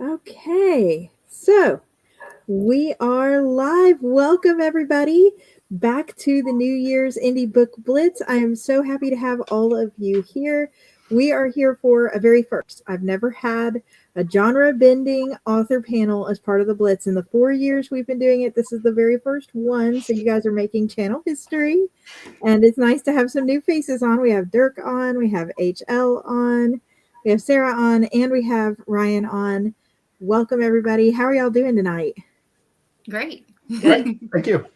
Okay, so we are live. Welcome, everybody, back to the New Year's Indie Book Blitz. I am so happy to have all of you here. We are here for a very first. I've never had a genre bending author panel as part of the Blitz. In the 4 years we've been doing it, this is the very first one. So, you guys are making channel history, and it's nice to have some new faces on. We have Dirk on, we have HL on, we have Sarah on, and we have Ryan on. Welcome, everybody. How are y'all doing tonight? Great. Great. Thank you.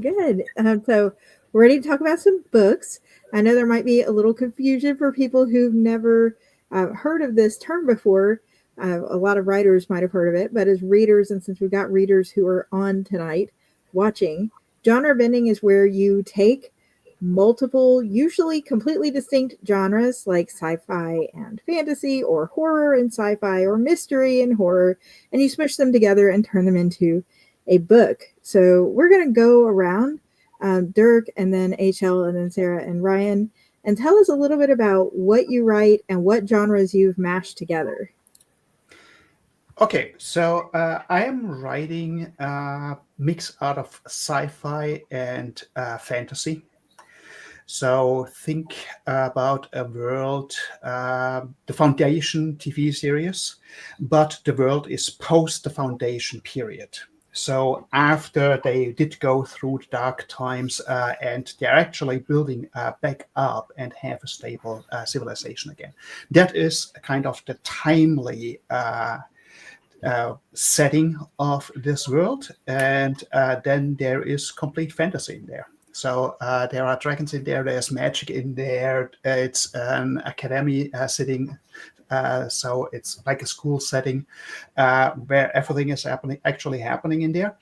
Good. So, we're ready to talk about some books. I know there might be a little confusion for people who've never heard of this term before. A lot of writers might have heard of it, but as readers, and since we've got readers who are on tonight watching, genre bending is where you take multiple, usually completely distinct genres like sci-fi and fantasy, or horror and sci-fi, or mystery and horror, and you smush them together and turn them into a book. So we're going to go around, Dirk, and then HL, and then Sarah and Ryan, and tell us a little bit about what you write and what genres you've mashed together. Okay, so I am writing a mix out of sci-fi and fantasy. So think about a world, the Foundation TV series, but the world is post the Foundation period. So after they did go through the dark times, and they're actually building back up and have a stable civilization again. That is kind of the timely setting of this world. And then there is complete fantasy in there. So there are dragons in there, there's magic in there, it's an academy setting. So it's like a school setting where everything is actually happening in there.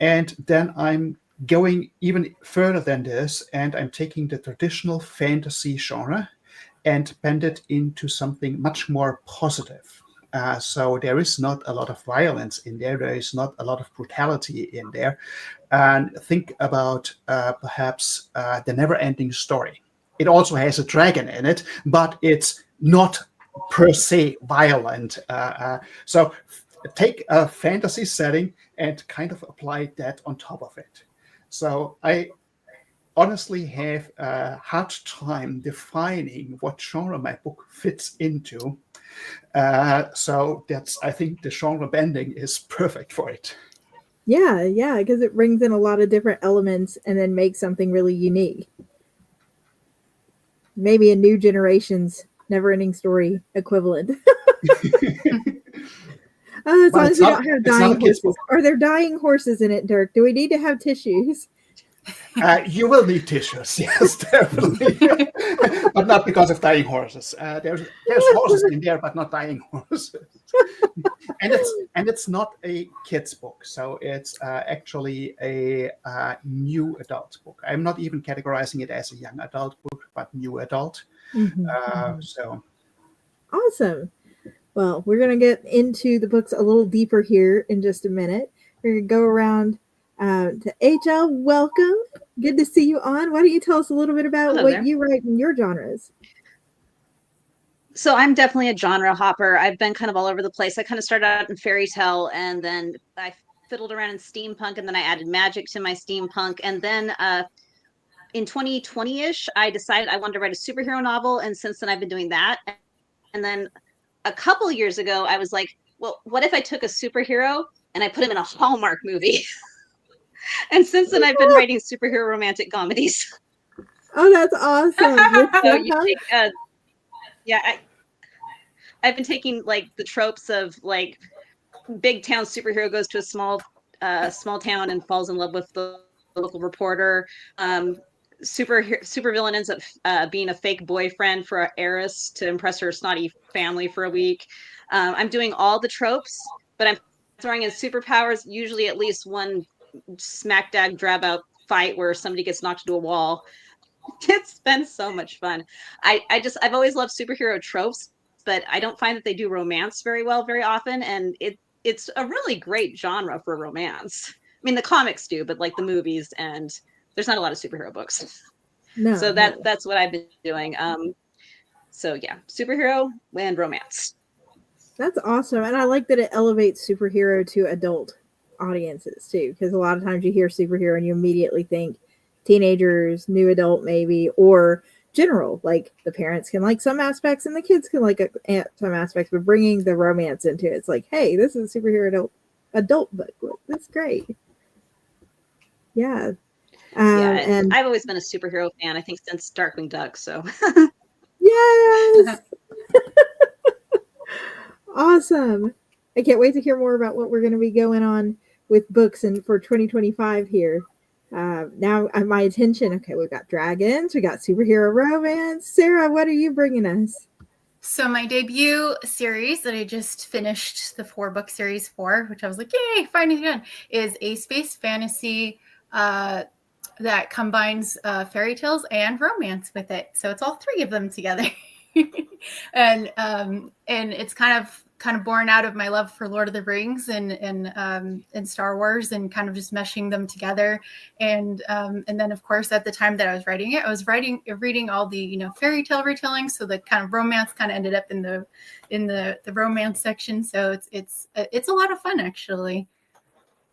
And then I'm going even further than this, and I'm taking the traditional fantasy genre and bend it into something much more positive. So there is not a lot of violence in there. There is not a lot of brutality in there. And think about perhaps the never-ending story. It also has a dragon in it, but it's not per se violent. So take a fantasy setting and kind of apply that on top of it. So I honestly have a hard time defining what genre my book fits into. So I think the genre bending is perfect for it. Yeah, because it brings in a lot of different elements and then makes something really unique. Maybe a new generation's never-ending story equivalent. As long as we don't have dying horses. Are there dying horses in it, Dirk? Do we need to have tissues? You will need tissues, yes, definitely, but not because of dying horses. There's horses in there, but not dying horses. and it's not a kid's book, so it's actually a new adult book. I'm not even categorizing it as a young adult book, but new adult. So awesome. Well, we're going to get into the books a little deeper here in just a minute. We're going to go around to HL. Welcome. Good to see you on. Why don't you tell us a little bit about what you write in your genres? So I'm definitely a genre hopper. I've been kind of all over the place. I kind of started out in fairy tale, and then I fiddled around in steampunk, and then I added magic to my steampunk. And then in 2020-ish, I decided I wanted to write a superhero novel. And since then, I've been doing that. And then a couple years ago, I was like, well, what if I took a superhero and I put him in a Hallmark movie? And since then, I've been writing superhero romantic comedies. Oh, that's awesome. So you take, I've been taking like the tropes of like big town superhero goes to a small town and falls in love with the local reporter. Super villain ends up being a fake boyfriend for an heiress to impress her snotty family for a week. I'm doing all the tropes, but I'm throwing in superpowers, usually at least one smack dab drab out fight where somebody gets knocked into a wall. It's been so much fun. I've always loved superhero tropes, but I don't find that they do romance very well very often, and it's a really great genre for romance. I mean, the comics do, but like the movies, and there's not a lot of superhero books. No. So that's what I've been doing. So yeah, superhero and romance. That's awesome. And I like that it elevates superhero to adult audiences too, because a lot of times you hear superhero and you immediately think teenagers, new adult maybe, or general. Like the parents can like some aspects and the kids can like some aspects, but bringing the romance into it, it's like, hey, this is a superhero adult book. That's great. Yeah. Yeah, And I've always been a superhero fan, I think since Darkwing Duck, so yes, awesome. I can't wait to hear more about what we're going to be going on with books and for 2025 here. Now, my attention. Okay, we've got dragons, we got superhero romance. Sarah, what are you bringing us? So my debut series that I just finished the 4-book series for, which I was like, yay, finally done, is a space fantasy that combines fairy tales and romance with it. So it's all 3 of them together. and it's kind of born out of my love for Lord of the Rings and Star Wars, and kind of just meshing them together. And then of course at the time that I was writing it, I was reading all the fairy tale retellings, so the kind of romance kind of ended up in the romance section. So it's a lot of fun actually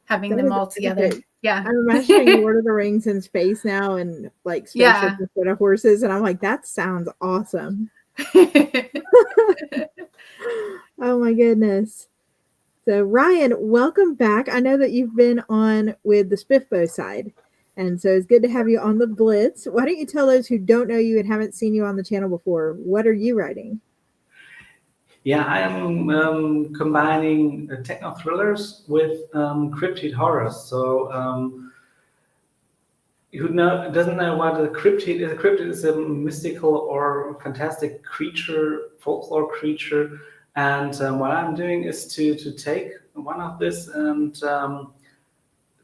having them all together. Yeah, I'm imagining Lord of the Rings in space now, and like spaceships instead of horses, and I'm like, that sounds awesome. Oh my goodness. So Ryan, welcome back. I know that you've been on with the Spiffbo side, and so it's good to have you on the Blitz. Why don't you tell those who don't know you and haven't seen you on the channel before, what are you writing? Yeah, I am combining techno thrillers with cryptid horrors. So who doesn't know what a cryptid is? A cryptid is a mystical or fantastic creature, folklore creature. And what I'm doing is to take one of this and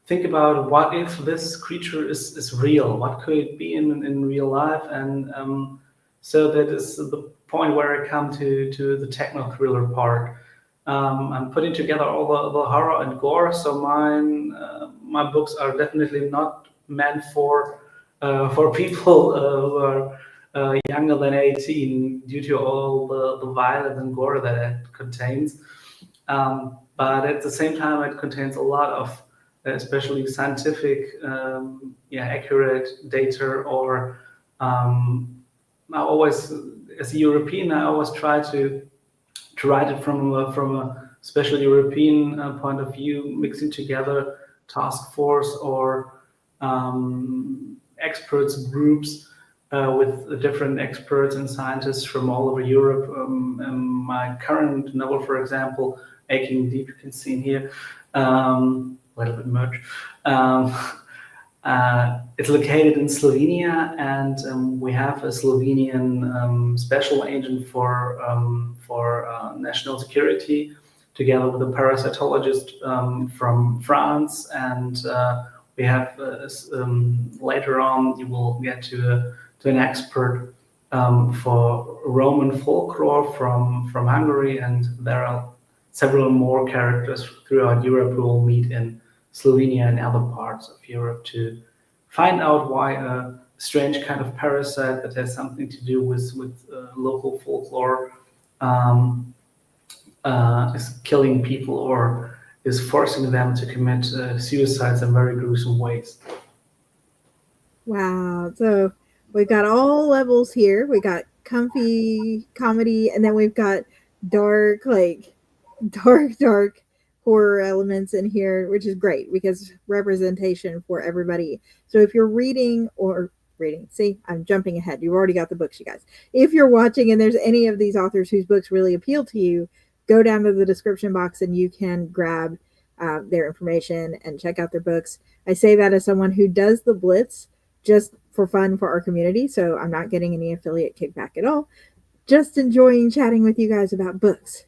think about what if this creature is real? What could it be in real life? And so that is the point where I come to the techno thriller part. I'm putting together all the horror and gore. So my books are definitely not meant for people who are younger than 18 due to all the violence and gore that it contains. But at the same time, it contains a lot of especially scientific, accurate data. Or I always, as a European, I always try to write it from a special European point of view, mixing together task force or experts groups with different experts and scientists from all over Europe. My current novel, for example, Aching Deep, you can see in here, a little bit merch. It's located in Slovenia, and we have a Slovenian special agent for national security, together with a parasitologist from France, and we have later on you will get to an expert for Roman folklore from Hungary, and there are several more characters throughout Europe who will meet in Slovenia and other parts of Europe to find out why a strange kind of parasite that has something to do with local folklore is killing people or is forcing them to commit suicides in very gruesome ways. Wow. So we've got all levels here. We got comfy comedy, and then we've got dark, like dark horror elements in here, which is great because representation for everybody. So if you're reading, see, I'm jumping ahead. You've already got the books, you guys. If you're watching and there's any of these authors whose books really appeal to you, go down to the description box and you can grab their information and check out their books. I say that as someone who does the Blitz just for fun for our community, so I'm not getting any affiliate kickback at all. Just enjoying chatting with you guys about books.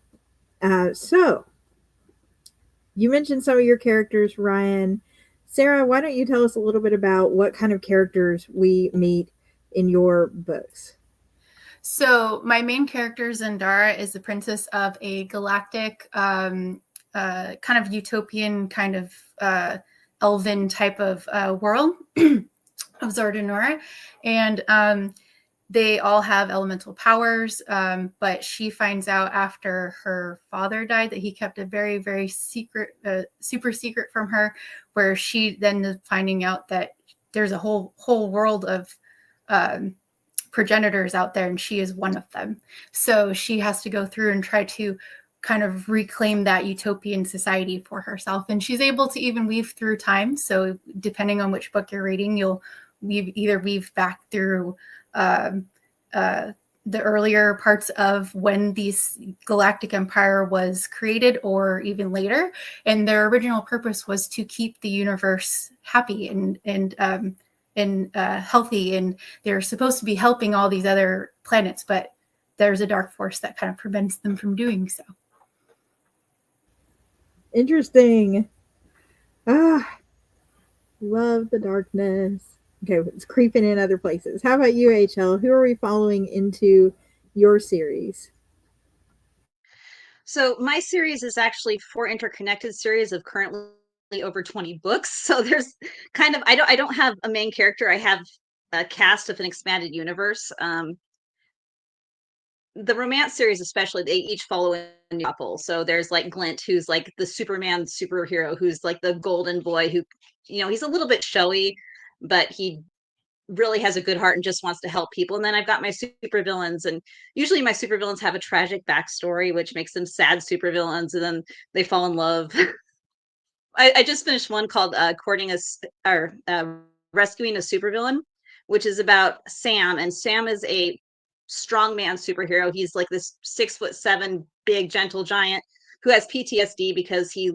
So you mentioned some of your characters, Ryan. Sarah, why don't you tell us a little bit about what kind of characters we meet in your books? So my main character, Zendara, is the princess of a galactic, kind of utopian, kind of elven type of world of Zardanora. And they all have elemental powers, but she finds out after her father died that he kept a very, very secret, super secret from her, where she then is finding out that there's a whole world of progenitors out there, and she is one of them. So she has to go through and try to kind of reclaim that utopian society for herself. And she's able to even weave through time. So depending on which book you're reading, you'll weave back through the earlier parts of when this galactic empire was created, or even later. And their original purpose was to keep the universe happy and healthy. And they're supposed to be helping all these other planets, but there's a dark force that kind of prevents them from doing so. Interesting. Love the darkness. Okay, it's creeping in other places. How about you, HL? Who are we following into your series? So my series is actually 4 interconnected series of currently over 20 books. So there's kind of, I don't have a main character. I have a cast of an expanded universe. The romance series, especially, they each follow a new couple. So there's like Glint, who's like the Superman superhero, who's like the golden boy who, he's a little bit showy, but he really has a good heart and just wants to help people. And then I've got my supervillains, and usually my supervillains have a tragic backstory, which makes them sad supervillains, and then they fall in love. I just finished one called Rescuing a Supervillain, which is about Sam. And Sam is a strongman superhero. He's like this 6'7" big gentle giant who has PTSD because he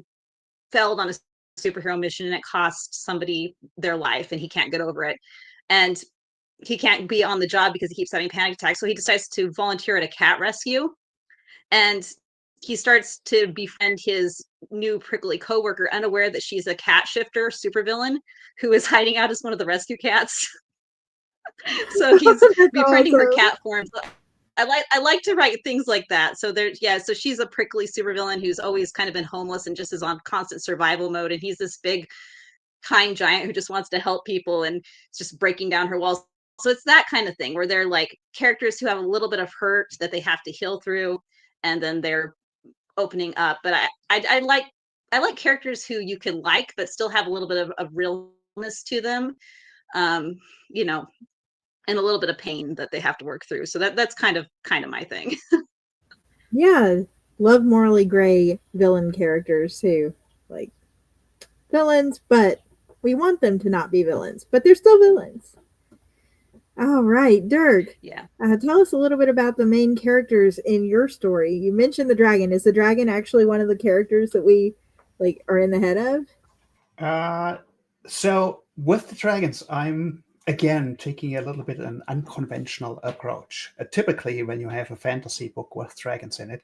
failed on a superhero mission and it cost somebody their life, and he can't get over it. And he can't be on the job because he keeps having panic attacks. So he decides to volunteer at a cat rescue. And he starts to befriend his new prickly coworker, unaware that she's a cat shifter supervillain who is hiding out as one of the rescue cats. So he's befriending her cat form. So I like to write things like that. So so she's a prickly supervillain who's always kind of been homeless and just is on constant survival mode. And he's this big, kind giant who just wants to help people and it's just breaking down her walls. So it's that kind of thing where they're like characters who have a little bit of hurt that they have to heal through, and then they're opening up. But I like characters who you can like but still have a little bit of realness to them, and a little bit of pain that they have to work through. So that's kind of my thing. Yeah, love morally gray villain characters too. Like villains, but we want them to not be villains, but they're still villains. All right, Dirk. Yeah. Tell us a little bit about the main characters in your story. You mentioned the dragon. Is the dragon actually one of the characters that we are in the head of? So with the dragons, I'm again taking a little bit an unconventional approach. Typically, when you have a fantasy book with dragons in it,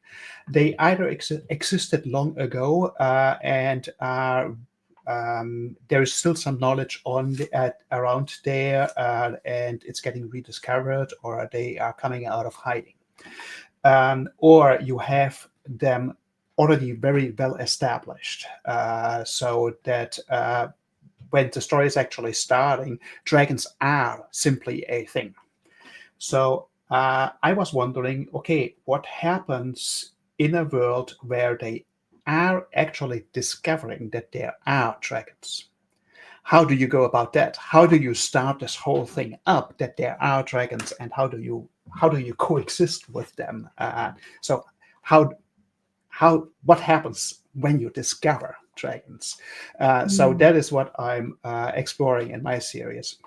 they either existed long ago and are there is still some knowledge around there, and it's getting rediscovered, or they are coming out of hiding, or you have them already very well established, so that when the story is actually starting, dragons are simply a thing. So I was wondering, okay, what happens in a world where they are actually discovering that there are dragons? How do you go about that? How do you start this whole thing up that there are dragons, and how do you coexist with them? So what happens when you discover dragons? So that is what I'm exploring in my series.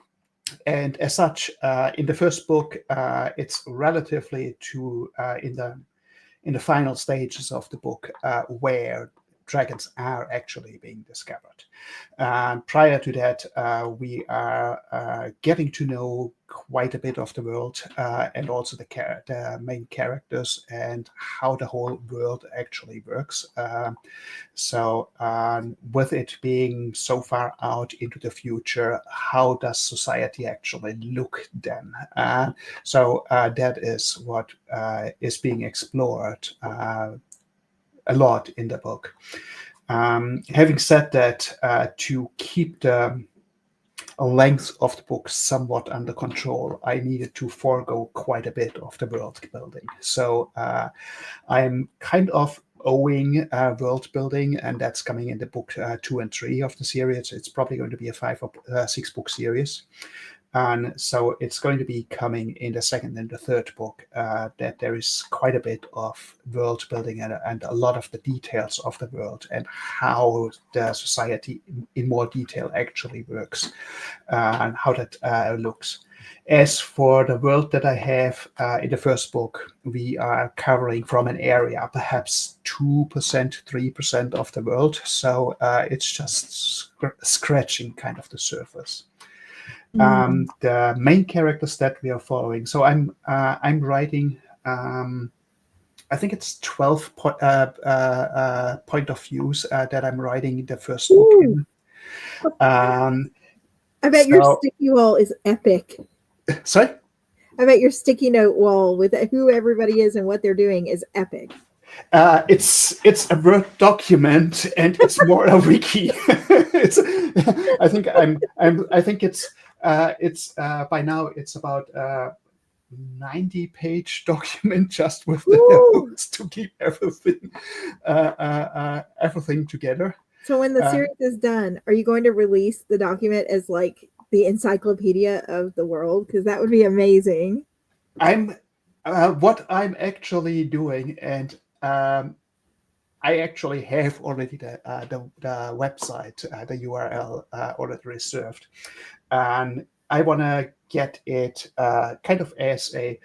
And as such, in the first book, it's relatively in the final stages of the book where dragons are actually being discovered. Prior to that, we are getting to know quite a bit of the world and also the main characters and how the whole world actually works. So with it being so far out into the future, how does society actually look then? So that is what is being explored a lot in the book. Having said that, to keep the length of the book somewhat under control, I needed to forego quite a bit of the world building. So I'm kind of owing world building, and that's coming in the book 2 and 3 of the series. It's probably going to be a 5 or 6 book series. And so it's going to be coming in the second and the third book, that there is quite a bit of world building and a lot of the details of the world and how the society in more detail actually works, and how that looks. As for the world that I have in the first book, we are covering from an area, perhaps 2%, 3% of the world. So it's just scratching kind of the surface. The main characters that we are following. So I'm writing. I think it's 12 point of views that I'm writing in the first book. In. I bet your sticky wall is epic. Sorry? I bet your sticky note wall with who everybody is and what they're doing is epic. It's a Word document and it's more a wiki. I think it's by now it's about 90-page document just with the notes to keep everything together. So when the series is done, are you going to release the document as like the encyclopedia of the world? Because that would be amazing. What I'm actually doing, and I actually have already the website, the URL already reserved, and I want to get it kind of as a.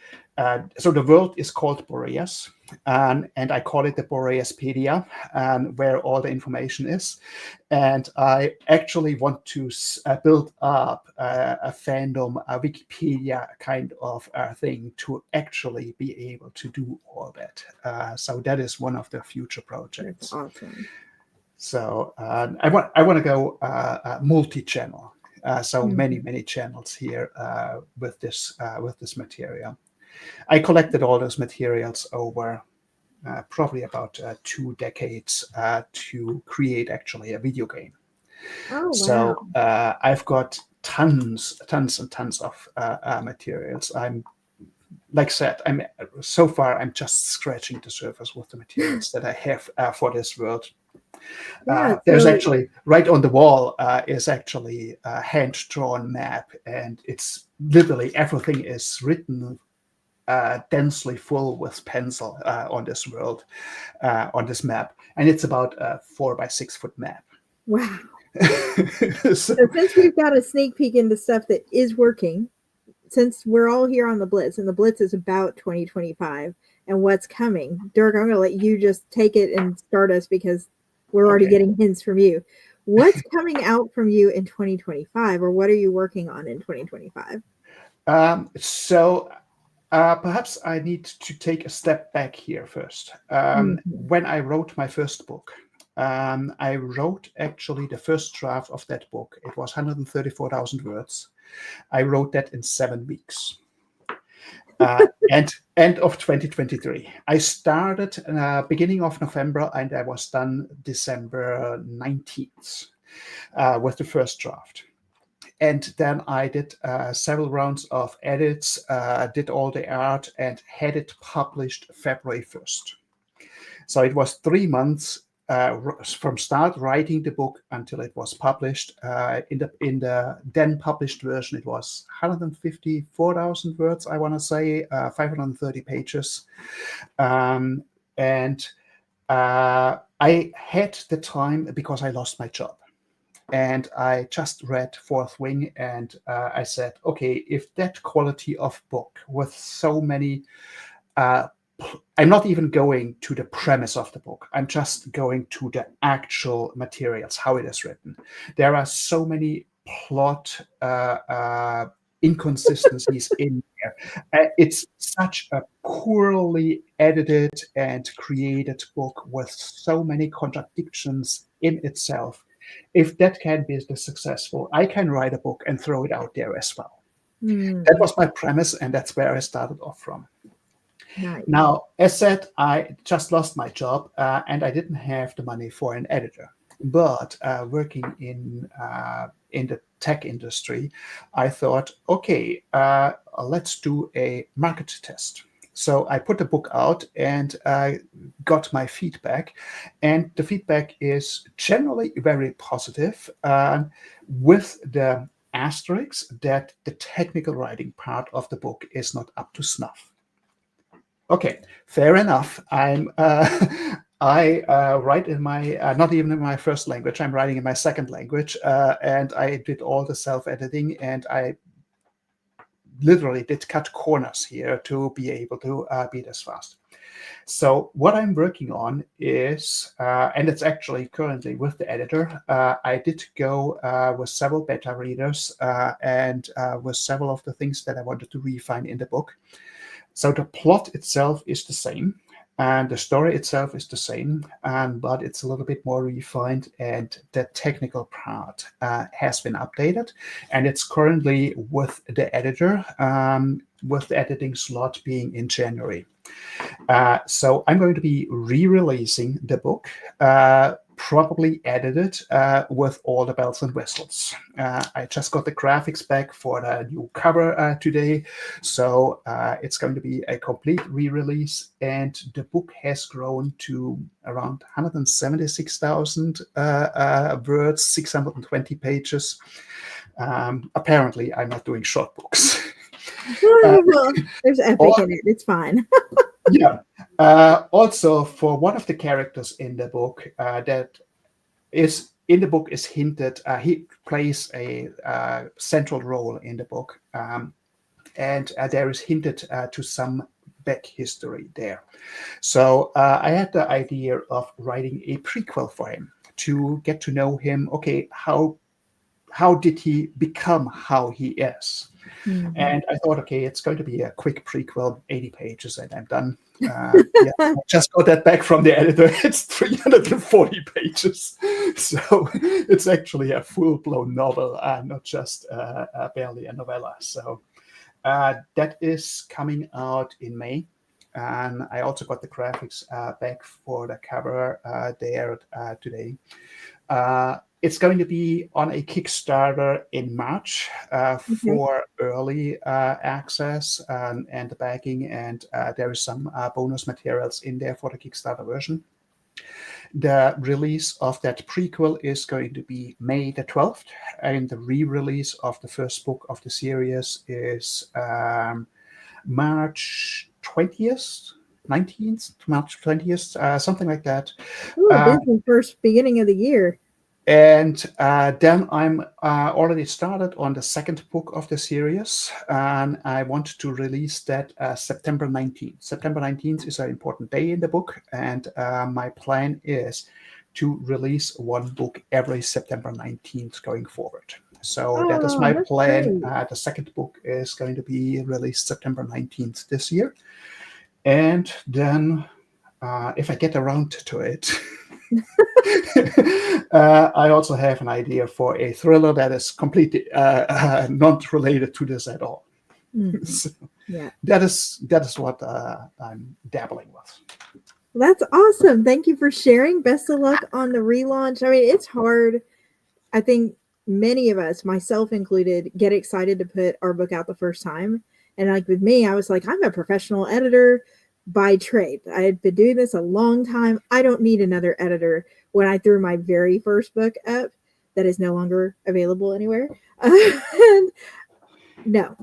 So the world is called Boreas, and I call it the Boreaspedia, where all the information is. And I actually want to build up a fandom, a Wikipedia kind of thing to actually be able to do all that. So that is one of the future projects. That's awesome. So I want to go multi-channel. So many channels here with this material. I collected all those materials over probably about 2 decades to create actually a video game. Oh, wow. So I've got tons and tons of materials. Like I said, I'm just scratching the surface with the materials that I have for this world. There's actually right on the wall is actually a hand-drawn map, and it's literally everything is written densely full with pencil on this world, on this map, and it's about a 4 by 6 foot map. Wow. So since we've got a sneak peek into stuff that is working, since we're all here on the Blitz, and the Blitz is about 2025 and what's coming, Dirk, I'm going to let you just take it and start us because we're already getting hints from you. What's coming out from you in 2025, or what are you working on in 2025? Perhaps I need to take a step back here first. When I wrote my first book, I wrote actually the first draft of that book. It was 134,000 words. I wrote that in 7 weeks. And end of 2023. I started beginning of November, and I was done December 19th with the first draft. And then I did several rounds of edits, did all the art, and had it published February 1st. So it was 3 months from start writing the book until it was published. In the then published version, it was 154,000 words, I want to say, 530 pages. And I had the time because I lost my job. And I just read Fourth Wing, and I said, okay, if that quality of book with so many, I'm not even going to the premise of the book. I'm just going to the actual materials, how it is written. There are so many plot inconsistencies in there. It's such a poorly edited and created book with so many contradictions in itself. If that can be successful, I can write a book and throw it out there as well. That was my premise, and that's where I started off from. Nice. Now, as said, I just lost my job, and I didn't have the money for an editor. But working in the tech industry, I thought, okay, let's do a market test. So I put the book out and got my feedback, and the feedback is generally very positive, with the asterisk that the technical writing part of the book is not up to snuff. Okay, fair enough. I write in my not even in my first language. I'm writing in my second language, and I did all the self-editing, and I literally did cut corners here to be able to be this fast. So what I'm working on is, and it's actually currently with the editor, I did go with several beta readers and with several of the things that I wanted to refine in the book. So the plot itself is the same, and the story itself is the same, but it's a little bit more refined, and the technical part has been updated, and it's currently with the editor, with the editing slot being in January. So I'm going to be re-releasing the book, probably edited with all the bells and whistles. I just got the graphics back for the new cover today, so it's going to be a complete re-release, and the book has grown to around 176,000 words, 620 pages. Apparently, I'm not doing short books. Well, there's epic in it. It's fine. Yeah. Also, for one of the characters in the book that is in the book is hinted, he plays a central role in the book, and there is hinted to some back history there. So I had the idea of writing a prequel for him to get to know him. Okay, how did he become how he is? Mm-hmm. And I thought, okay, it's going to be a quick prequel, 80 pages, and I'm done. I just got that back from the editor. It's 340 pages. So it's actually a full-blown novel, not just barely a novella. So that is coming out in May. And I also got the graphics back for the cover there today. It's going to be on a Kickstarter in March for early access and the backing, and there is some bonus materials in there for the Kickstarter version. The release of that prequel is going to be May the 12th, and the re-release of the first book of the series is March 20th. 19th, March 20th, something like that. Ooh, first beginning of the year. And then I'm already started on the second book of the series, and I want to release that September 19th. September 19th is an important day in the book, and my plan is to release one book every September 19th going forward. So that is my plan. The second book is going to be released September 19th this year. And then if I get around to it, I also have an idea for a thriller that is completely not related to this at all. Mm-hmm. So yeah, that is what I'm dabbling with. That's awesome. Thank you for sharing. Best of luck on the relaunch. I mean, it's hard. I think many of us, myself included, get excited to put our book out the first time. And like with me, I was like, I'm a professional editor by trade. I had been doing this a long time. I don't need another editor. When I threw my very first book up, that is no longer available anywhere. And no,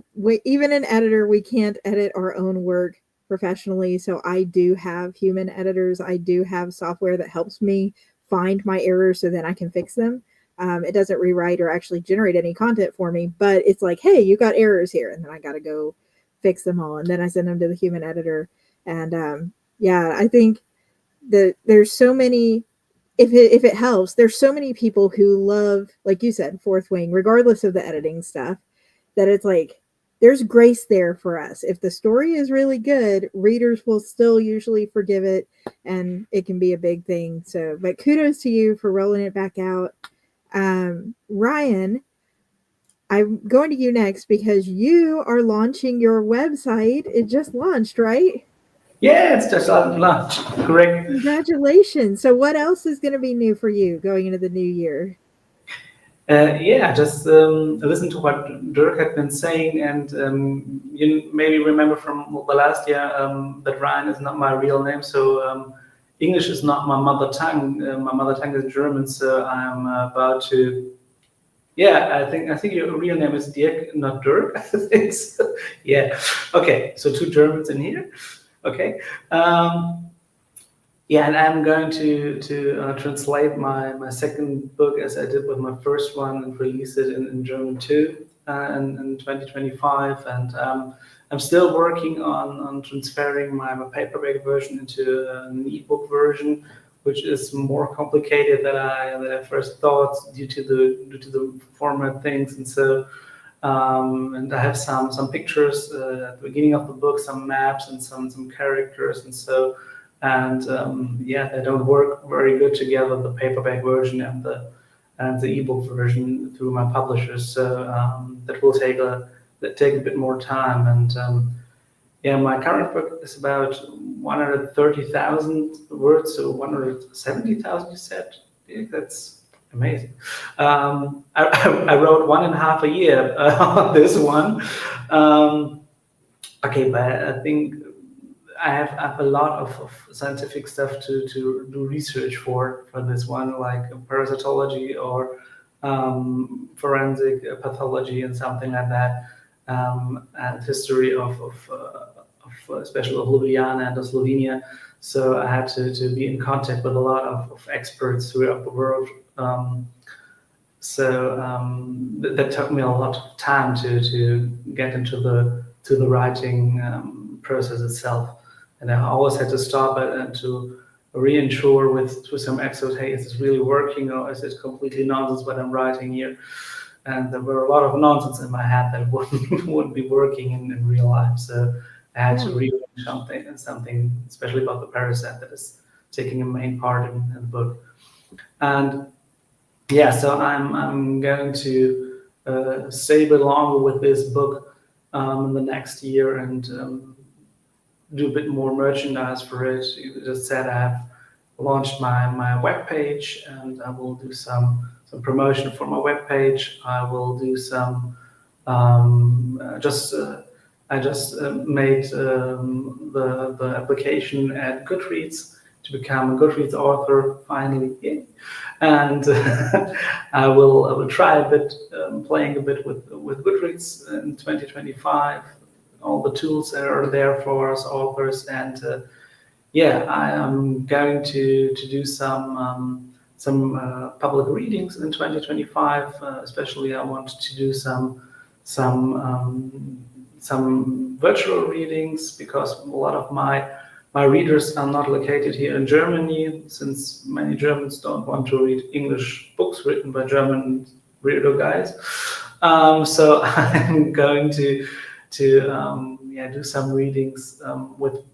even an editor, we can't edit our own work professionally. So I do have human editors. I do have software that helps me find my errors so then I can fix them. It doesn't rewrite or actually generate any content for me, but it's like, hey, you got errors here. And then I got to go fix them all. And then I send them to the human editor. And yeah, I think that there's so many, if it helps, there's so many people who love, like you said, Fourth Wing, regardless of the editing stuff, that it's like, there's grace there for us. If the story is really good, readers will still usually forgive it, and it can be a big thing. So, but kudos to you for rolling it back out. Rian, I'm going to you next because you are launching your website. It just launched, right? Yeah, it's just lunch. Correct. Congratulations. So what else is going to be new for you going into the new year? Yeah, just listen to what Dirk had been saying, and you maybe remember from the last year that Ryan is not my real name, so English is not my mother tongue. My mother tongue is German, so I'm about to. Yeah, I think your real name is Dirk, not Dirk. I think so. Yeah. Okay, so two Germans in here. Okay. Yeah, and I'm going to translate my second book as I did with my first one and release it in German too in 2025. And I'm still working on transferring my paperback version into an ebook version, which is more complicated than I first thought due to the format things. And so and I have some pictures at the beginning of the book, some maps and some characters, and so. And yeah, they don't work very good together, the paperback version and the ebook version through my publishers. So that will take a bit more time. And yeah, my current book is about 130,000 words, so 170,000. You said, yeah, that's amazing. I wrote 1.5 a year on this one. Okay, but I think I have a lot of scientific stuff to do research for this one, like parasitology or forensic pathology and something like that, and history especially of Ljubljana and of Slovenia. So I had to be in contact with a lot of experts throughout the world. That took me a lot of time to get into the writing process itself. And I always had to stop it and to reassure with some experts, hey, is this really working or is it completely nonsense what I'm writing here? And there were a lot of nonsense in my head that wouldn't be working in real life. So I had to relearn something, especially about the parasite that is taking a main part in the book. And yeah, so I'm going to stay a bit longer with this book in the next year and do a bit more merchandise for it. You just said I have launched my webpage, and I will do some promotion for my webpage. I will do some I just made the application at Goodreads to become a Goodreads author finally. Yeah. And I will try a bit playing a bit with Goodreads in 2025. All the tools that are there for us authors, and yeah, I am going to do some public readings in 2025. Especially, I want to do some virtual readings because a lot of my readers are not located here in Germany, since many Germans don't want to read English books written by German weirdo guys. So I'm going to do some readings with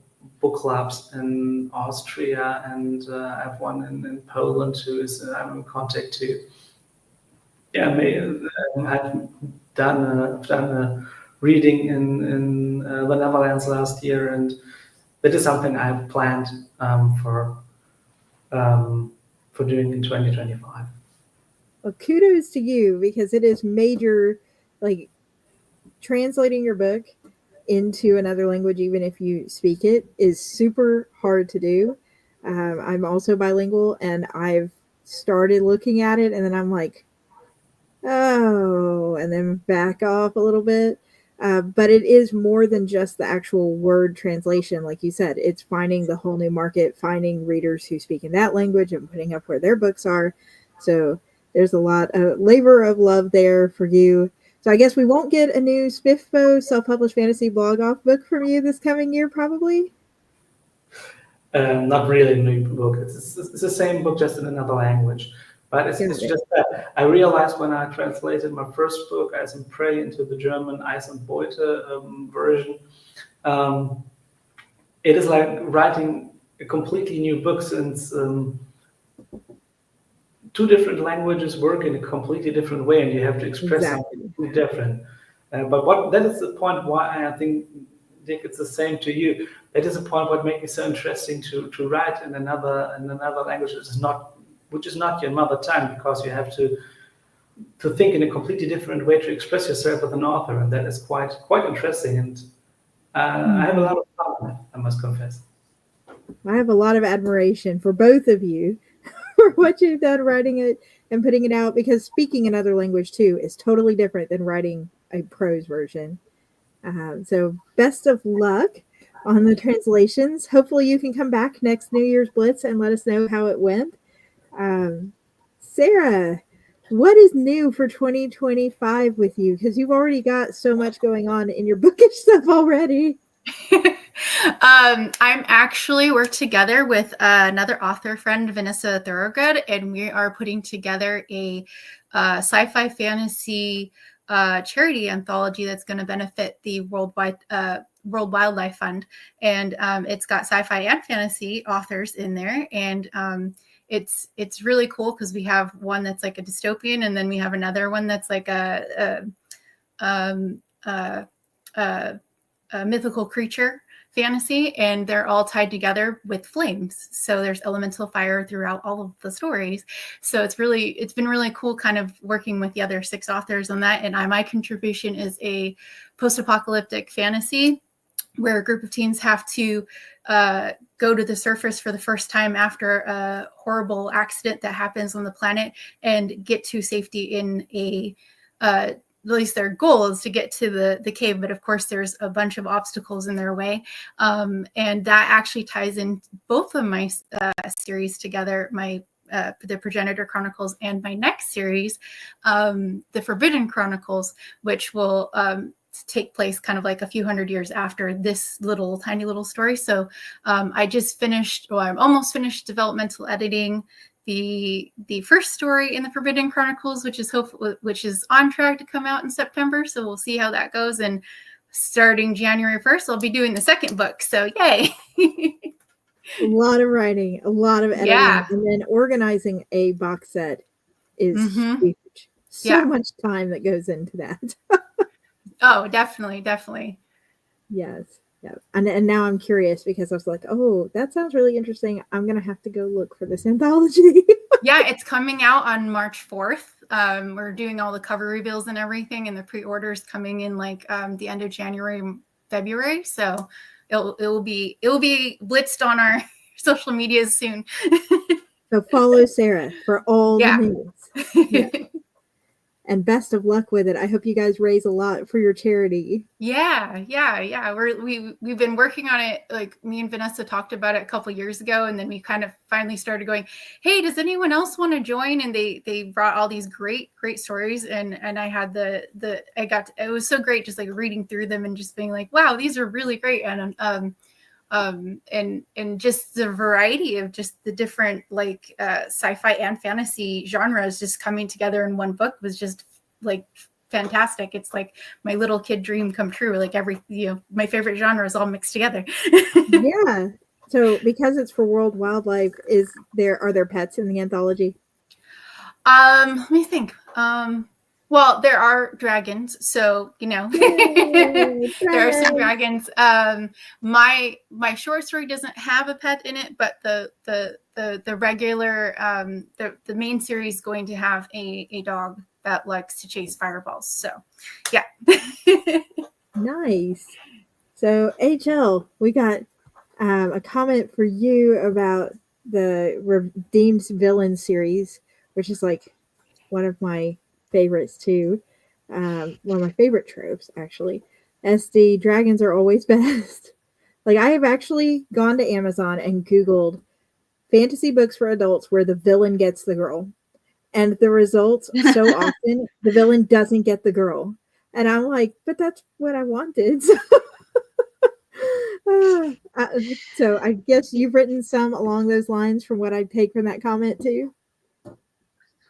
book clubs in Austria, and I have one in Poland who is I'm in contact to. Yeah, I've done a reading in the Netherlands last year, and that is something I have planned for doing in 2025. Well, kudos to you, because it is major, like translating your book into another language, even if you speak it, is super hard to do. I'm also bilingual, and I've started looking at it, and then I'm like, oh, and then back off a little bit. But it is more than just the actual word translation. Like you said, it's finding the whole new market, finding readers who speak in that language and putting up where their books are. So there's a lot of labor of love there for you. So I guess we won't get a new Spiffbo self-published fantasy blog off book from you this coming year, probably. Not really a new book. It's the same book, just in another language. But it's just that I realized when I translated my first book, Eis und Prey, into the German Eis und Beute version, it is like writing a completely new book, since two different languages work in a completely different way, and you have to express something different. But that is the point why I think think it's the same to you. That is a point what makes it so interesting to write in another language which is not your mother tongue, because you have to think in a completely different way to express yourself as an author, and that is quite interesting. And I have a lot of fun on it, I must confess. I have a lot of admiration for both of you for what you've done writing it and putting it out, because speaking another language too is totally different than writing a prose version. So best of luck on the translations. Hopefully you can come back next New Year's Blitz and let us know how it went. Sarah, what is new for 2025 with you? Because you've already got so much going on in your bookish stuff already. I'm actually worked together with another author friend, Vanessa Thorogood, and we are putting together a sci-fi fantasy charity anthology that's going to benefit the World Wildlife Fund. And it's got sci-fi and fantasy authors in there. And it's really cool because we have one that's like a dystopian, and then we have another one that's like a mythical creature fantasy, and they're all tied together with flames. So there's elemental fire throughout all of the stories. So it's been really cool kind of working with the other 6 authors on that. And my contribution is a post-apocalyptic fantasy where a group of teens have to go to the surface for the first time after a horrible accident that happens on the planet and get to safety in at least their goal is to get to the cave, but of course there's a bunch of obstacles in their way. And that actually ties in both of my series together, the Progenitor Chronicles and my next series, the Forbidden Chronicles, which will take place kind of like a few hundred years after this tiny little story. So I just finished, or I'm almost finished developmental editing the first story in the Forbidden Chronicles, which is on track to come out in September. So we'll see how that goes. And starting January 1st, I'll be doing the second book. So yay. A lot of writing, a lot of editing, and then organizing a box set is huge. So much time that goes into that. Oh, definitely. Yes. Yeah. And now I'm curious because I was like, oh, that sounds really interesting. I'm going to have to go look for this anthology. Yeah, it's coming out on March 4th. We're doing all the cover reveals and everything, and the pre-orders coming in like the end of January, February. So it'll be blitzed on our social medias soon. So follow Sarah for all the news. Yeah. And best of luck with it. I hope you guys raise a lot for your charity. Yeah. We've been working on it. Like me and Vanessa talked about it a couple of years ago, and then we kind of finally started going, hey, does anyone else want to join? And they brought all these great stories, and I had it was so great just like reading through them and just being like, wow, these are really great. And just the variety of just the different like sci-fi and fantasy genres just coming together in one book was just like fantastic. It's like my little kid dream come true. Like my favorite genre is all mixed together. Yeah. So because it's for World Wildlife, are there pets in the anthology? Let me think. Well, there are dragons, so there are some dragons. My short story doesn't have a pet in it, but the regular the main series is going to have a dog that likes to chase fireballs. So, yeah. Nice. So, HL, we got a comment for you about the Redeemed Villain series, which is like one of my favorites too. One of my favorite tropes, actually. SD dragons are always best. Like, I have actually gone to Amazon and Googled fantasy books for adults where the villain gets the girl. And the results, so often, the villain doesn't get the girl. And I'm like, but that's what I wanted. So I guess you've written some along those lines from what I take from that comment too.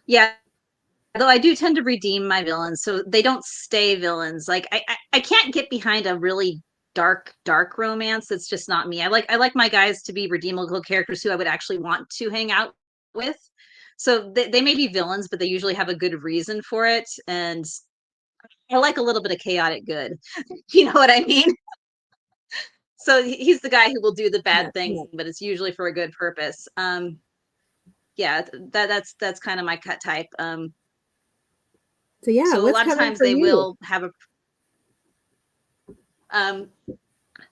Yeah. Though I do tend to redeem my villains, so they don't stay villains. Like I can't get behind a really dark romance. That's just not me. I like my guys to be redeemable characters who I would actually want to hang out with. So they may be villains, but they usually have a good reason for it. And I like a little bit of chaotic good. You know what I mean? So he's the guy who will do the bad Yeah, thing, yeah. but it's usually for a good purpose. Yeah, that's kind of my cut type. So yeah, So a what's lot of coming times for they you? will have a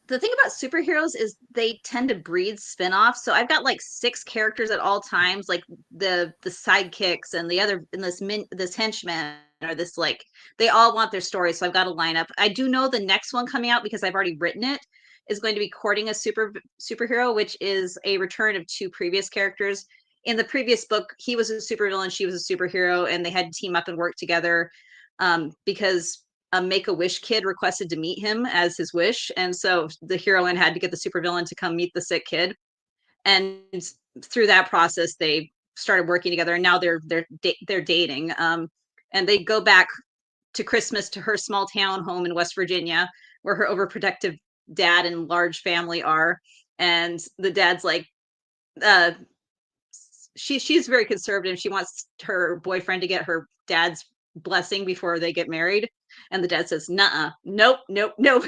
the thing about superheroes is they tend to breed spin-offs. So I've got like 6 characters at all times, like the sidekicks and the other and this henchman or this like they all want their story. So I've got a lineup. I do know the next one coming out because I've already written it is going to be courting a superhero, which is a return of 2 previous characters. In the previous book, he was a supervillain, she was a superhero, and they had to team up and work together because a Make-A-Wish kid requested to meet him as his wish, and so the heroine had to get the supervillain to come meet the sick kid. And through that process, they started working together, and now they're dating. And they go back to Christmas to her small town home in West Virginia, where her overprotective dad and large family are. And the dad's like, uh, she's very conservative. She wants her boyfriend to get her dad's blessing before they get married, and the dad says, "Nuh-uh, nope, nope, nope."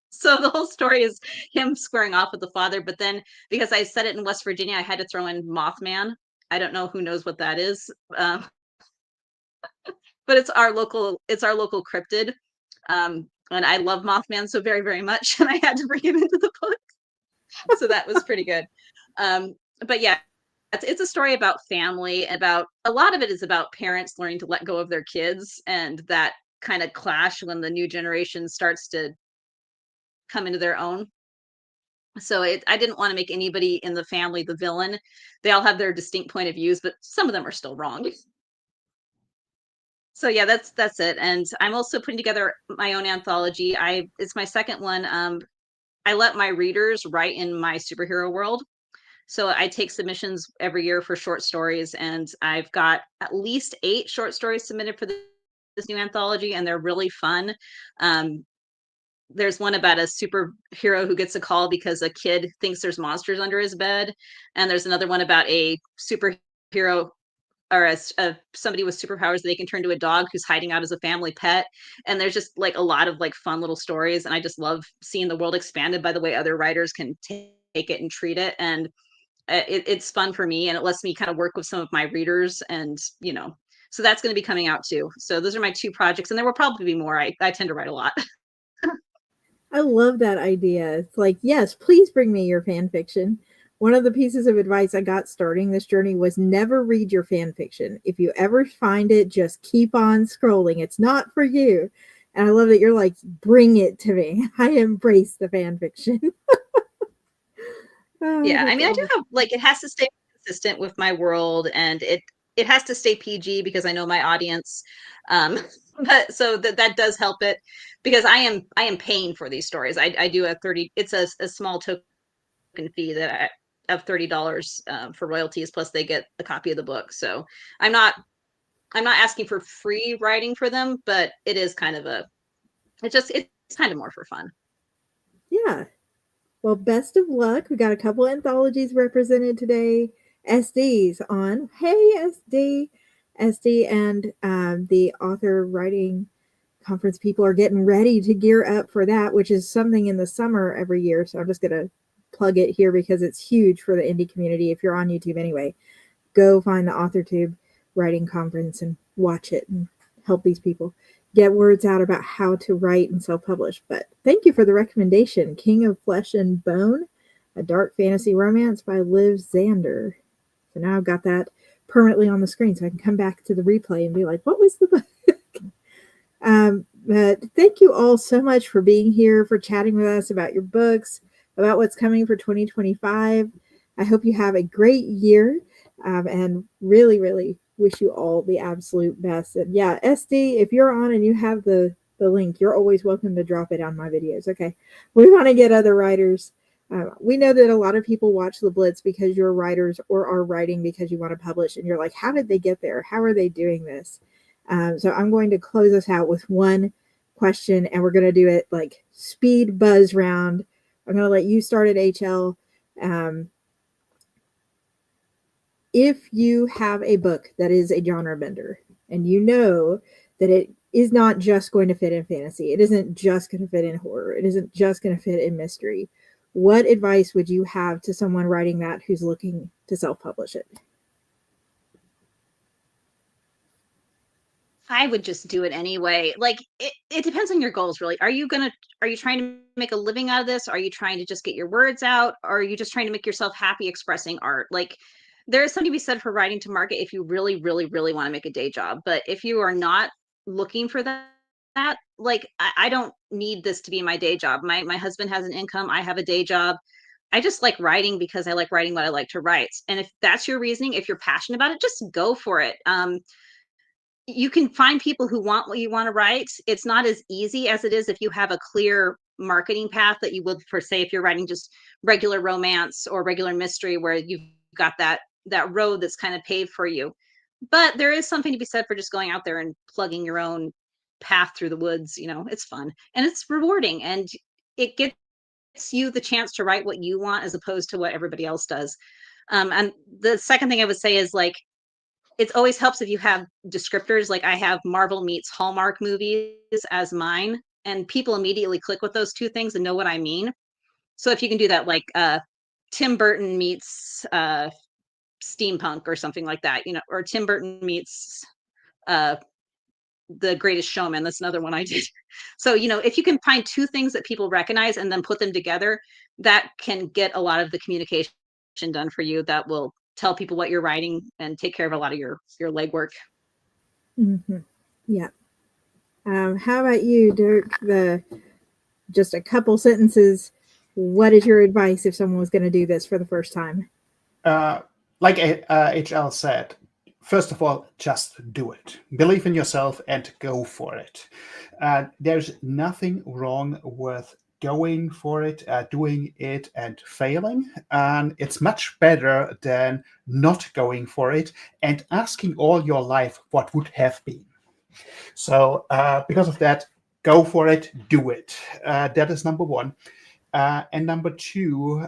So the whole story is him squaring off with the father. But then because I said it in West Virginia, I had to throw in Mothman. I don't know who knows what that is, but it's our local cryptid. And I love Mothman so very, very much, and I had to bring him into the book. So that was pretty good. But yeah, it's a story about family, about a lot of it is about parents learning to let go of their kids and that kind of clash when the new generation starts to come into their own. So I didn't want to make anybody in the family the villain. They all have their distinct point of views, but some of them are still wrong. So yeah, that's it. And I'm also putting together my own anthology. It's my second one. I let my readers write in my superhero world. So I take submissions every year for short stories, and I've got at least 8 short stories submitted for this new anthology, and they're really fun. There's one about a superhero who gets a call because a kid thinks there's monsters under his bed, and there's another one about a superhero or somebody with superpowers that they can turn to a dog who's hiding out as a family pet. And there's just like a lot of like fun little stories, and I just love seeing the world expanded by the way other writers can take it and treat it. And it's fun for me, and it lets me kind of work with some of my readers, and so that's going to be coming out too. So those are my 2 projects, and there will probably be more. I tend to write a lot. I love that idea. It's like, yes, please bring me your fan fiction. One of the pieces of advice I got starting this journey was never read your fan fiction. If you ever find it, just keep on scrolling. It's not for you. And I love that you're like, bring it to me. I embrace the fan fiction. Yeah, I mean, I do awesome. have like it has to stay consistent with my world, and it has to stay PG because I know my audience. But so that does help it because I am paying for these stories. I do a 30. It's a small token fee of $30 for royalties, plus they get a copy of the book. So I'm not asking for free writing for them, but it is kind of it's kind of more for fun. Yeah. Well, best of luck. We got a couple anthologies represented today. SD's on. Hey, SD. SD and the author writing conference people are getting ready to gear up for that, which is something in the summer every year. So I'm just going to plug it here because it's huge for the indie community. If you're on YouTube anyway, go find the AuthorTube writing conference and watch it and help these people get words out about how to write and self-publish. But thank you for the recommendation. King of Flesh and Bone, a dark fantasy romance by Liv Zander. So now I've got that permanently on the screen so I can come back to the replay and be like, what was the book? But thank you all so much for being here, for chatting with us about your books, about what's coming for 2025. I hope you have a great year and really, really wish you all the absolute best. And yeah, SD, if you're on and you have the link, you're always welcome to drop it on my videos. Okay. We want to get other writers. We know that a lot of people watch the Blitz because you're writers or are writing because you want to publish. And you're like, how did they get there? How are they doing this? So I'm going to close us out with one question, and we're going to do it like speed buzz round. I'm going to let you start at HL. If you have a book that is a genre bender and you know that it is not just going to fit in fantasy, it isn't just going to fit in horror, it isn't just going to fit in mystery, what advice would you have to someone writing that who's looking to self-publish it? I would just do it anyway. Like it depends on your goals, really. Are you trying to make a living out of this? Are you trying to just get your words out? Or are you just trying to make yourself happy expressing art? Like there is something to be said for writing to market if you really, really, really want to make a day job. But if you are not looking for that, like I don't need this to be my day job. My husband has an income. I have a day job. I just like writing because I like writing what I like to write. And if that's your reasoning, if you're passionate about it, just go for it. You can find people who want what you want to write. It's not as easy as it is if you have a clear marketing path that you would for, say, if you're writing just regular romance or regular mystery where you've got that road that's kind of paved for you. But there is something to be said for just going out there and plugging your own path through the woods. It's fun and it's rewarding, and it gets you the chance to write what you want as opposed to what everybody else does. And the second thing I would say is, like, it always helps if you have descriptors. Like I have Marvel meets Hallmark movies as mine, and people immediately click with those two things and know what I mean. So if you can do that, like Tim Burton meets steampunk or something like that, or Tim Burton meets The Greatest Showman. That's another one I did. So, if you can find two things that people recognize and then put them together, that can get a lot of the communication done for you. That will tell people what you're writing and take care of a lot of your legwork. Mm-hmm. Yeah. How about you, Dirk? Just a couple sentences. What is your advice if someone was going to do this for the first time? Like HL said, first of all, just do it. Believe in yourself and go for it. There's nothing wrong with going for it, doing it and failing. And it's much better than not going for it and asking all your life what would have been. So because of that, go for it, do it. That is number one. And number two,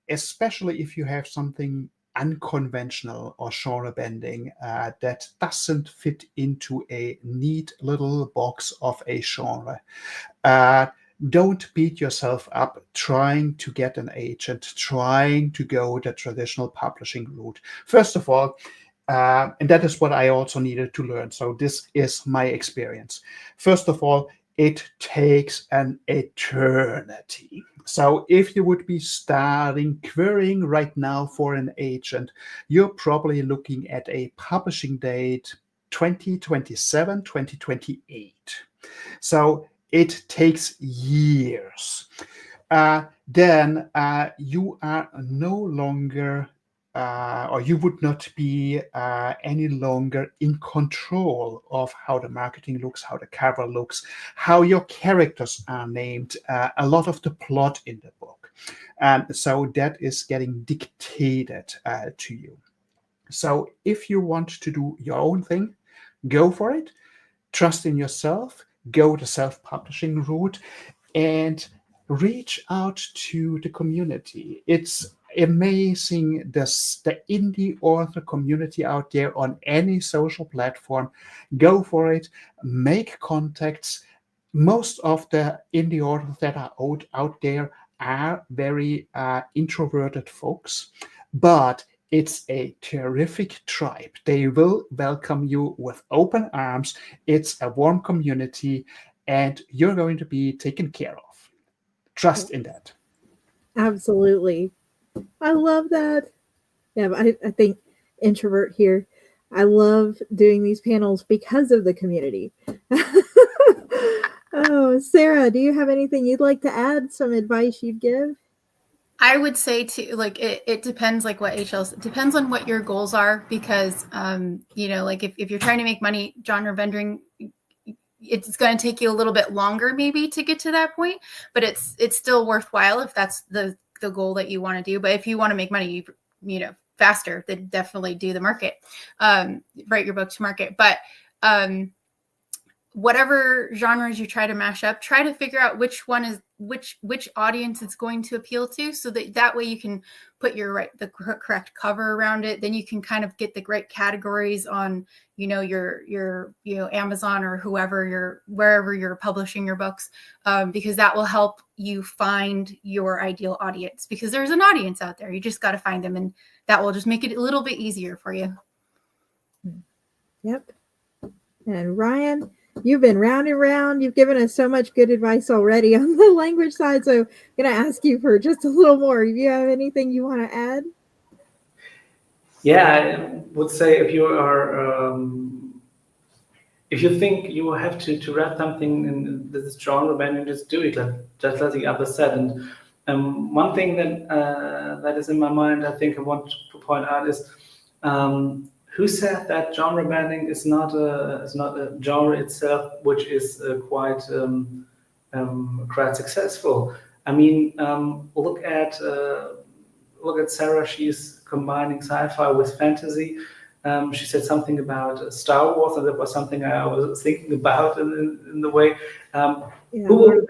especially if you have something unconventional or genre bending that doesn't fit into a neat little box of a genre. Don't beat yourself up trying to get an agent, trying to go the traditional publishing route. First of all, and that is what I also needed to learn. So this is my experience. First of all, it takes an eternity. So if you would be starting querying right now for an agent, you're probably looking at a publishing date 2027, 2028. So it takes years. Then you are no longer or you would not be any longer in control of how the marketing looks, how the cover looks, how your characters are named, a lot of the plot in the book. And so that is getting dictated to you. So if you want to do your own thing, go for it. Trust in yourself, go the self-publishing route, and reach out to the community. It's amazing, the indie author community out there on any social platform. Go for it, make contacts. Most of the indie authors that are out there are very introverted folks, but it's a terrific tribe. They will welcome you with open arms. It's a warm community, and you're going to be taken care of. Trust in that. Absolutely. I love that. Yeah, I think introvert here. I love doing these panels because of the community. Oh, Sarah, do you have anything you'd like to add? Some advice you'd give? I would say like it depends, like what HL's, it depends on what your goals are, because like if you're trying to make money genre vending, it's going to take you a little bit longer maybe to get to that point, but it's still worthwhile if that's the goal that you want to do. But if you want to make money, faster, then definitely do the market, write your book to market. But whatever genres you try to mash up, try to figure out which one is which audience it's going to appeal to, so that way you can put the correct cover around it. Then you can kind of get the great categories on, your Amazon or wherever you're publishing your books, because that will help you find your ideal audience, because there's an audience out there. You just got to find them, and that will just make it a little bit easier for you. Yep. And Ryan, you've been round and round. You've given us so much good advice already on the language side. So I'm going to ask you for just a little more. Do you have anything you want to add? Yeah, I would say if you are, if you think you have to write something in this genre, then just do it, just like the other said. And one thing that is in my mind, I think I want to point out is, who said that genre banding is not a genre itself, which is quite successful. I mean, look at Sarah. She's combining sci-fi with fantasy. She said something about Star Wars, and that was something I was thinking about in the way. Who would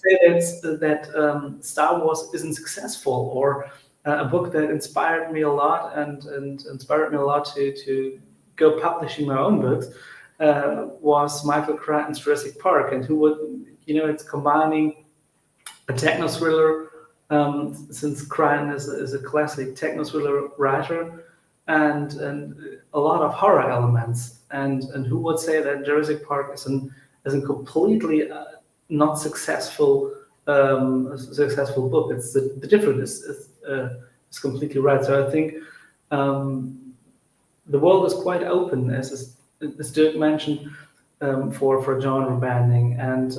say that Star Wars isn't successful, or a book that inspired me a lot and inspired me a lot to go publishing my own books was Michael Crichton's Jurassic Park, and who would, it's combining a techno thriller, since Crichton is a classic techno thriller writer, and a lot of horror elements, and who would say that Jurassic Park is a completely not successful book. It's the difference is completely right. So I think the world is quite open, as Dirk mentioned, for genre banding. And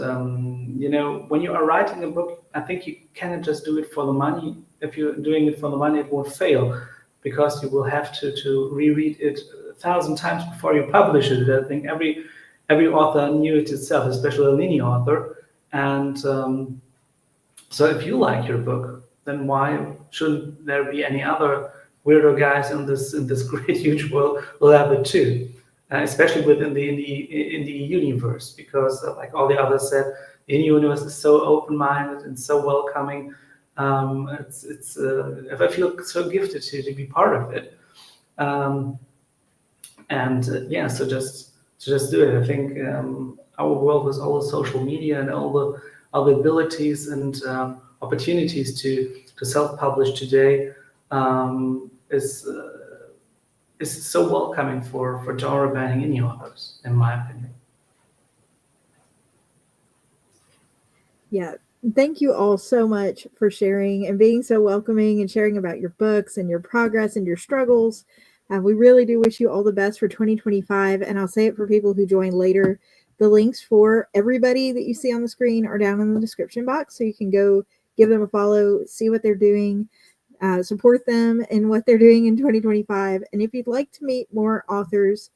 when you are writing a book, I think you cannot just do it for the money. If you're doing it for the money, it won't fail, because you will have to reread it 1,000 times before you publish it. I think every author knew it itself, especially a linear author. And so if you like your book, then why shouldn't there be any other weirdo guys in this great huge world who love it too? Especially within the indie universe, because like all the others said, the indie universe is so open-minded and so welcoming. If I feel so gifted to be part of it, so just do it. I think our world with all the social media and all the abilities and opportunities to self-publish today is so welcoming for genre banding indie authors, in my opinion. Yeah. Thank you all so much for sharing and being so welcoming and sharing about your books and your progress and your struggles. We really do wish you all the best for 2025. And I'll say it for people who join later. The links for everybody that you see on the screen are down in the description box. So you can go give them a follow, see what they're doing, support them in what they're doing in 2025. And if you'd like to meet more authors,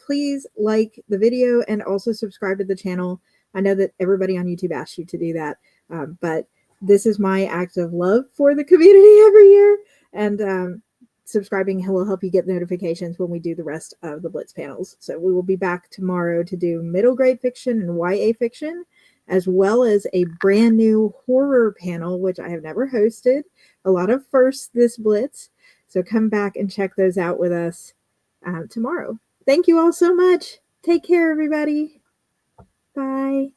please like the video and also subscribe to the channel. I know that everybody on YouTube asks you to do that, but this is my act of love for the community every year. And subscribing will help you get notifications when we do the rest of the Blitz panels. So we will be back tomorrow to do middle grade fiction and YA fiction, as well as a brand new horror panel, which I have never hosted. A lot of firsts this Blitz. So come back and check those out with us tomorrow. Thank you all so much. Take care, everybody. Bye.